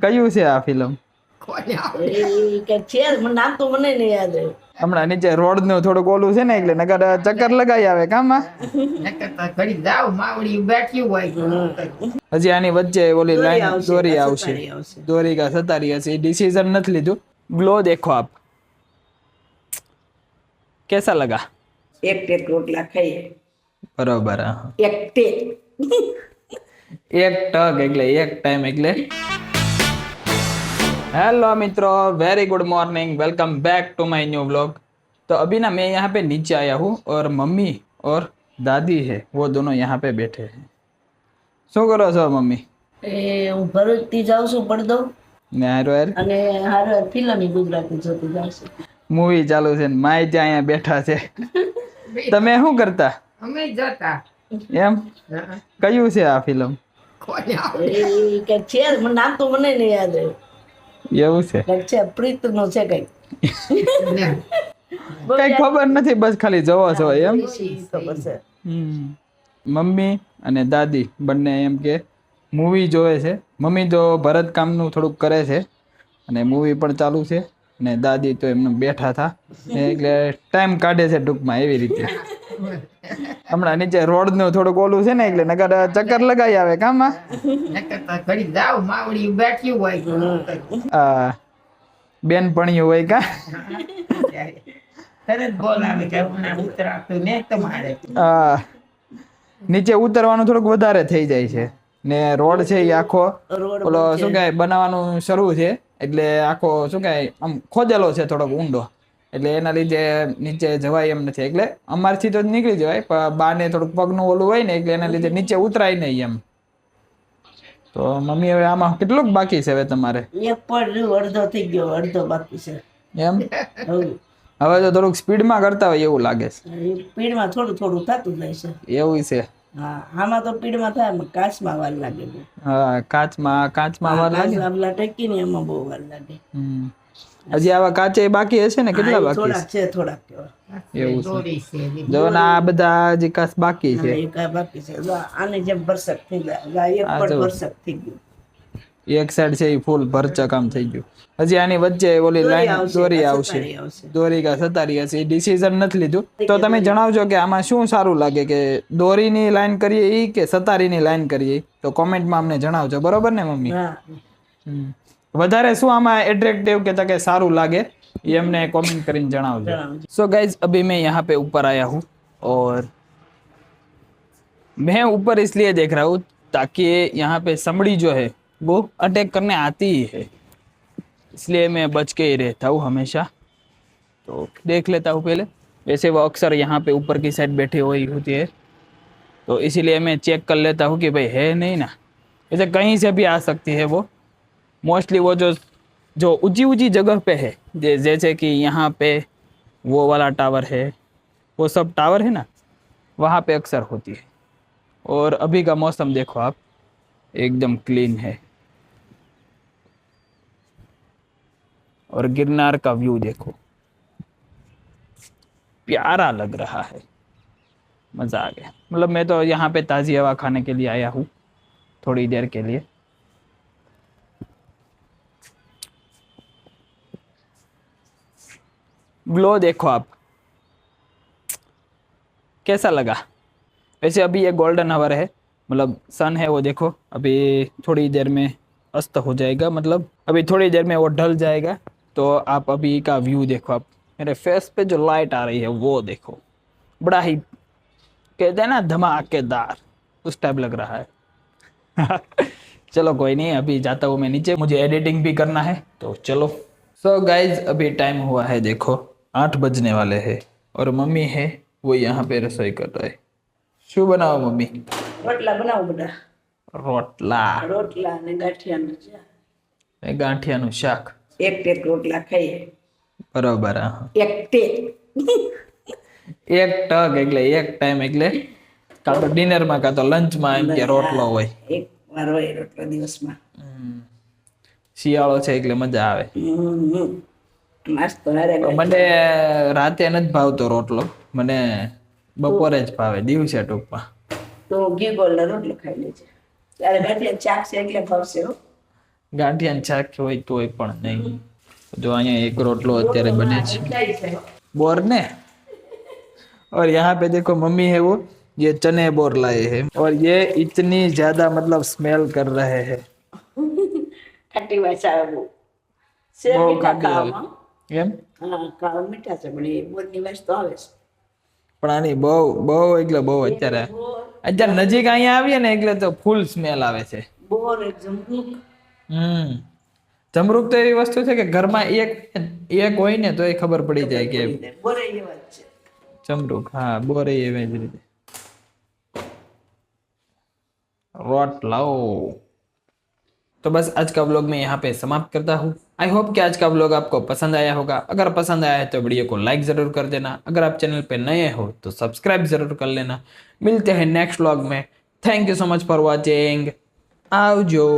કયું છે આ ફિલ્મ? નામ તો મને નહીં યાદ રહ્યું. હમણાં નીચે રોડ નું થોડુંક ઓલું છે ને એટલે નકર ચક્કર લગાઈ આવે કામાં. હજી આની વચ્ચે ઓલી લાઈન દોરી આવશે, દોરી કા સતારી હશે, डिसीजन નથી લીધું. ગ્લો देखो आप, कैसा लगा? એક ટેક રોટલા ખાઈએ. બરોબર. એક ટેક એક ટક એટલે એક ટાઈમ એટલે. हेलो मित्रों, very good morning, welcome back to my new vlog. तो अभी ना मैं यहाँ पे नीचे आया हूँ और मम्मी और दादी है वो दोनों यहाँ पे बैठे हैं। શું કરો છો મમ્મી? હું ભરૂચથી જાઉં છું પડદો ને હારો યાર અને હારો ફિલ્મ ગુજરાતી જોતી જાઉં છું. મૂવી ચાલુ છે ને માય ત્યાં અહીંયા બેઠા છે. તમે શું કરતા? અમે જતા એમ કયું છે આ ફિલ્મ? કે છે મને નામ તો મને નહીં યાદ રહ્યું. એવું છે? કંઈક છે પ્રીત નું છે કંઈક. કઈ ખબર નથી, બસ ખાલી જોવો છો એમ. ખબર છે. મમ્મી અને દાદી બંને એમ કે મૂવી જોવે છે. મમ્મી તો ભરત કામનું થોડુંક કરે છે અને મૂવી પણ ચાલુ છે અને દાદી તો એમને બેઠા હતા એટલે ટાઈમ કાઢે છે ટૂંકમાં એવી રીતે. હમણાં નીચે રોડ નું થોડુંક ઓલું છે ને એટલે નકર ચક્કર લગાઈ આવે કામાં. બેનપણીઓ હોય કા. નીચે ઉતરવાનું થોડુંક વધારે થઈ જાય છે ને રોડ છે એ આખો ઓલો શું કહેવાય બનાવવાનું શરૂ છે એટલે આખો શું કહેવાય આમ ખોદેલો છે થોડોક ઊંડો એટલે એના લીધે નીચે જવાય એમ નથી. એટલે અમારથી તો નીકળી જવાય પણ બાને થોડુંક પગનું ઓલું હોય ને એટલે એના લીધે નીચે ઉતરાય નહીં એમ. તો મમ્મી હવે આમાં કેટલુંક બાકી છે હવે તમારે? એક પણ અડધો થઈ ગયો, અડધો બાકી છે એમ. હવે તો થોડુંક સ્પીડમાં કરતા હોય એવું લાગે છે. પીડમાં થોડું થોડું થતું જાય છે. એવું છે? હા, આમાં તો પીડમાં થાય, કાચમાં વાર લાગે. હા, કાચમાં વાર લાગે. આપલા ટેકી ને એમાં બહુ વાર લાગે. હજી આવા કાચે બાકી હશે ને? કેટલા બાકી થોડાક છે? થોડાક એવું છે. જો ને આ બધા હજી કાચ બાકી છે. બાકી છે. આની જેમ ભરસક થઈ જાય. એક પણ ભરસક થઈ ગયું. એક સાઈડ છે એ ફૂલ ભરચક આમ થઈ ગયું. હજી આની વચ્ચે ઓલી લાઈન દોરી આવશે, દોરી કા સતારી હશે, ડિસિઝન નથી લીધું. તો તમે જણાવજો કે આમાં શું સારું લાગે, કે દોરીની લાઈન કરીએ ઈ કે સતારીની લાઈન કરીએ? તો કોમેન્ટમાં અમને જણાવજો, બરોબર ને મમ્મી? વધારે શું આમાં एट्रैक्टिव कहता કે સારું લાગે ये हमने कमेंट કરીને જણાવજો. सो गाइज अभी मैं यहाँ पे ऊपर आया हूँ और मैं ऊपर इसलिए देख रहा हूँ ताकि यहाँ पे समड़ी जो है वो अटैक करने आती ही है, इसलिए मैं बच के ही रहता हूँ हमेशा. तो देख लेता हूँ पहले. वैसे वो अक्सर यहाँ पे ऊपर की साइड बैठी हुई होती है तो इसीलिए मैं चेक कर लेता हूँ कि भाई है नहीं ना. वैसे कहीं से भी आ सकती है वो. मोस्टली वो जो ऊंची ऊंची जगह पे है, जैसे कि यहाँ पे वो वाला टावर है, वो सब टावर है ना, वहाँ पे अक्सर होती है. और अभी का मौसम देखो आप, एकदम क्लीन है. और गिरनार का व्यू देखो, प्यारा लग रहा है, मज़ा आ गया. मतलब मैं तो यहाँ पे ताज़ी हवा खाने के लिए आया हूँ थोड़ी देर के लिए. ग्लो देखो आप, कैसा लगा? वैसे अभी ये गोल्डन आवर है, मतलब सन है वो देखो, अभी थोड़ी देर में अस्त हो जाएगा, मतलब अभी थोड़ी देर में वो ढल जाएगा. तो आप अभी का व्यू देखो आप, मेरे फेस पे जो लाइट आ रही है वो देखो, बड़ा ही कहते हैं ना धमाकेदार, उस टाइप लग रहा है. चलो कोई नहीं, अभी जाता हूँ मैं नीचे, मुझे एडिटिंग भी करना है तो चलो. सो गाइज अभी टाइम हुआ है देखो 8 बजने वाले हैं और मम्मी है वो यहाँ पे रसोई कर रहा है. શું બનાવો મમ્મી? રોટલા બનાવો બધા. રોટલા અને ગાંઠિયાનું શાક. ગાંઠિયાનું શાક. એક ટેક રોટલા ખાઈએ. બરોબર. એક ટેક. એક ટક એટલે એક ટાઈમ એટલે કાં તો ડિનરમાં કાં તો લંચમાં એમ કે રોટલો હોય. એક વાર હોય રોટલો દિવસમાં. શિયાળો છે એટલે મજા આવે. નાસ્તો મને રાતે નથી ભાવતો રોટલો, મને બપોરે જ ભાવે, દિવસે ટૂંકમાં. તો ઘી ગોળનો રોટલો ખાઈ લેજે, ત્યારે ગાંઠિયા શાક છે એટલે ભાવશે. ગાંઠિયા શાક હોય તોય પણ નહીં. जो અહીંયા एक रोटलो અત્યારે बने છે बोर ने। और यहाँ पे देखो मम्मी है वो ये चने बोर लाए हैं और ये इतनी ज्यादा मतलब स्मेल कर रहे हैं। ખાટી ભાષા બહુ શેર બહુ મીઠા ખાટી આવે. ખાવામાં એમ હા ખાવા મીઠા છે પણ એ બોરની વાસ તો આવે છે પણ આની બહુ બહુ એટલે બહુ અત્યારે નજીક અહીંયા આવીએ ને એટલે તો ફૂલ સ્મેલ આવે છે। બોર એક જમરૂક જમરૂક તો એવી વસ્તુ છે કે ઘરમાં એક હોય ને તો એ ખબર પડી જાય કે બોરે એવા જ છે जमरूक। हाँ बोरे एवं જ રીતે रोटलाओ। तो बस आज का व्लॉग मैं यहाँ पे समाप्त करता हूँ। आई होप कि आज का व्लॉग आपको पसंद आया होगा। अगर पसंद आया है तो वीडियो को लाइक जरूर कर देना। अगर आप चैनल पे नए हो तो सब्सक्राइब जरूर कर लेना। मिलते हैं नेक्स्ट व्लॉग में। Thank you so much for watching. आवजो।